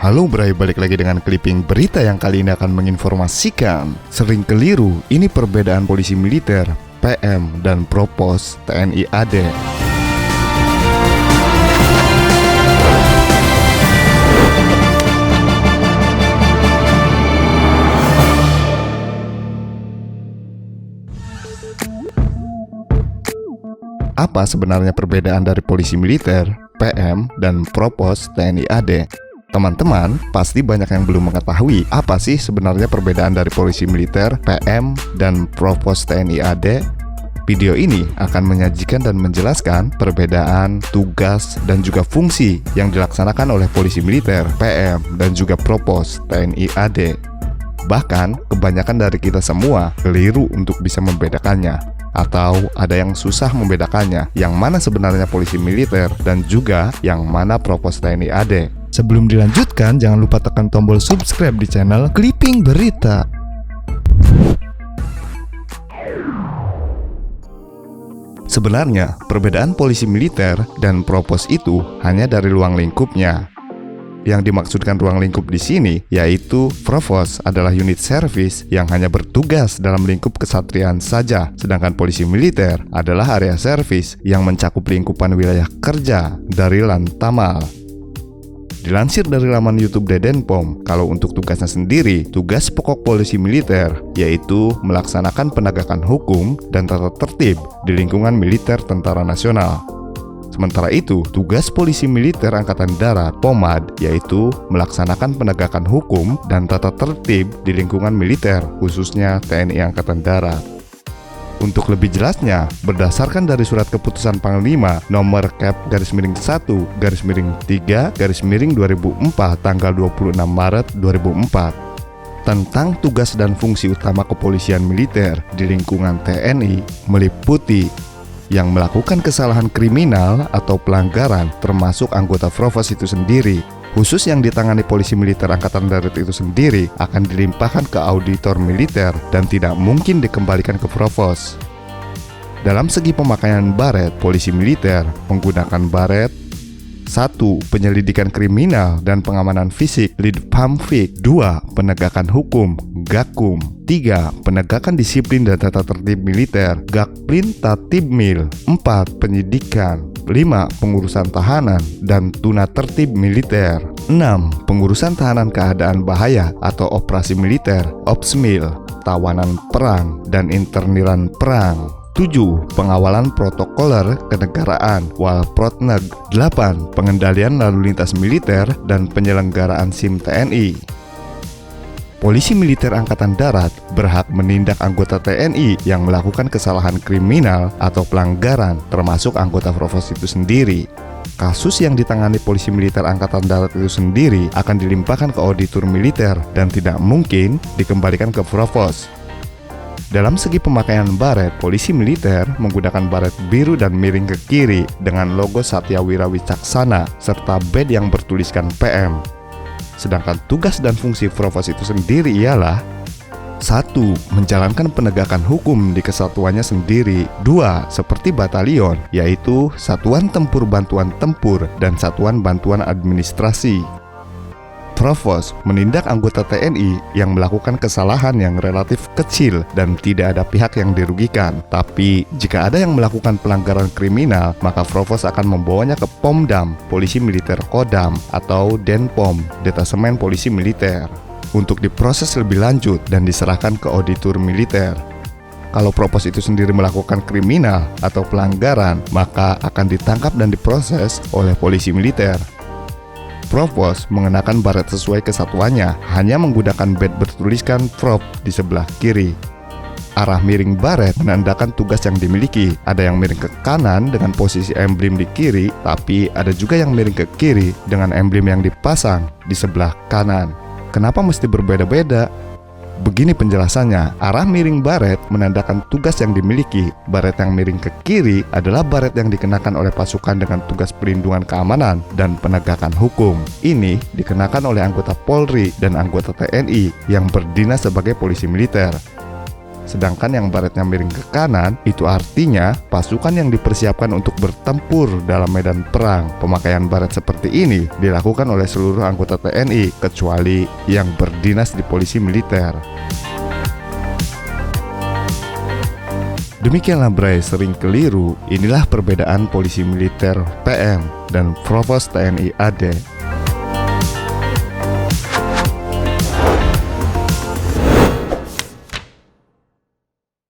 Halo Bray, balik lagi dengan clipping berita yang kali ini akan menginformasikan. Sering keliru, ini perbedaan polisi militer, PM, dan Propos TNI AD. Apa sebenarnya perbedaan dari polisi militer, PM, dan Propos TNI AD? Teman-teman, pasti banyak yang belum mengetahui apa sih sebenarnya perbedaan dari polisi militer, PM, dan Propos TNI AD. Video ini akan menyajikan dan menjelaskan perbedaan, tugas, dan juga fungsi yang dilaksanakan oleh polisi militer, PM, dan juga Propos TNI AD. Bahkan, kebanyakan dari kita semua keliru untuk bisa membedakannya. Atau ada yang susah membedakannya, yang mana sebenarnya polisi militer dan juga yang mana Propos TNI AD. Sebelum dilanjutkan, jangan lupa tekan tombol subscribe di channel Clipping Berita. Sebenarnya, perbedaan polisi militer dan Propos itu hanya dari ruang lingkupnya. Yang dimaksudkan ruang lingkup di sini yaitu Propos adalah unit servis yang hanya bertugas dalam lingkup kesatriaan saja, sedangkan polisi militer adalah area servis yang mencakup lingkupan wilayah kerja dari Lantamal. Dilansir dari laman YouTube Dedenpom, kalau untuk tugasnya sendiri, tugas pokok polisi militer yaitu melaksanakan penegakan hukum dan tata tertib di lingkungan militer Tentara Nasional. Sementara itu, tugas polisi militer Angkatan Darat (Pomad) yaitu melaksanakan penegakan hukum dan tata tertib di lingkungan militer, khususnya TNI Angkatan Darat. Untuk lebih jelasnya, berdasarkan dari Surat Keputusan Panglima Nomor Cap-3/3/2004 tanggal 26 Maret 2004 tentang tugas dan fungsi utama kepolisian militer di lingkungan TNI meliputi yang melakukan kesalahan kriminal atau pelanggaran termasuk anggota Propos itu sendiri, khusus yang ditangani polisi militer Angkatan Darat itu sendiri akan dilimpahkan ke auditor militer dan tidak mungkin dikembalikan ke Propos. Dalam segi pemakaian baret, polisi militer menggunakan baret 1. Penyelidikan kriminal dan pengamanan fisik Lidpamfik. 2. Penegakan hukum Gakum. 3. Penegakan disiplin dan tata tertib militer Gakplin Tatibmil. 4. Penyidikan. 5. Pengurusan tahanan dan tuna tertib militer. 6. Pengurusan tahanan keadaan bahaya atau operasi militer Opsmil, tawanan perang dan interniran perang. 7. Pengawalan protokoler kenegaraan Walprotneg. 8. Pengendalian lalu lintas militer dan penyelenggaraan SIM TNI. Polisi militer Angkatan Darat berhak menindak anggota TNI yang melakukan kesalahan kriminal atau pelanggaran, termasuk anggota Propos itu sendiri. Kasus yang ditangani polisi militer Angkatan Darat itu sendiri akan dilimpahkan ke auditor militer dan tidak mungkin dikembalikan ke Propos. Dalam segi pemakaian baret, polisi militer menggunakan baret biru dan miring ke kiri dengan logo Satya Wira Wicaksana serta badge yang bertuliskan PM. Sedangkan tugas dan fungsi Propos itu sendiri ialah 1. Menjalankan penegakan hukum di kesatuannya sendiri. 2. Seperti batalion, yaitu Satuan Tempur Bantuan Tempur dan Satuan Bantuan Administrasi. Propos menindak anggota TNI yang melakukan kesalahan yang relatif kecil dan tidak ada pihak yang dirugikan. Tapi jika ada yang melakukan pelanggaran kriminal, maka Propos akan membawanya ke Pomdam, Polisi Militer Kodam, atau Denpom, Detasemen Polisi Militer, untuk diproses lebih lanjut dan diserahkan ke auditor militer. Kalau Propos itu sendiri melakukan kriminal atau pelanggaran, maka akan ditangkap dan diproses oleh polisi militer. Propos mengenakan baret sesuai kesatuannya, hanya menggunakan badge bertuliskan Prop di sebelah kiri. Arah miring baret menandakan tugas yang dimiliki. Ada yang miring ke kanan dengan posisi emblem di kiri, tapi ada juga yang miring ke kiri dengan emblem yang dipasang di sebelah kanan. Kenapa mesti berbeda-beda? Begini penjelasannya, arah miring baret menandakan tugas yang dimiliki. Baret yang miring ke kiri adalah baret yang dikenakan oleh pasukan dengan tugas pelindungan keamanan dan penegakan hukum. Ini dikenakan oleh anggota Polri dan anggota TNI yang berdinas sebagai polisi militer. Sedangkan yang baretnya miring ke kanan, itu artinya pasukan yang dipersiapkan untuk bertempur dalam medan perang. Pemakaian baret seperti ini dilakukan oleh seluruh anggota TNI, kecuali yang berdinas di polisi militer. Demikianlah Bray sering keliru. Inilah perbedaan polisi militer PM dan Provos TNI AD.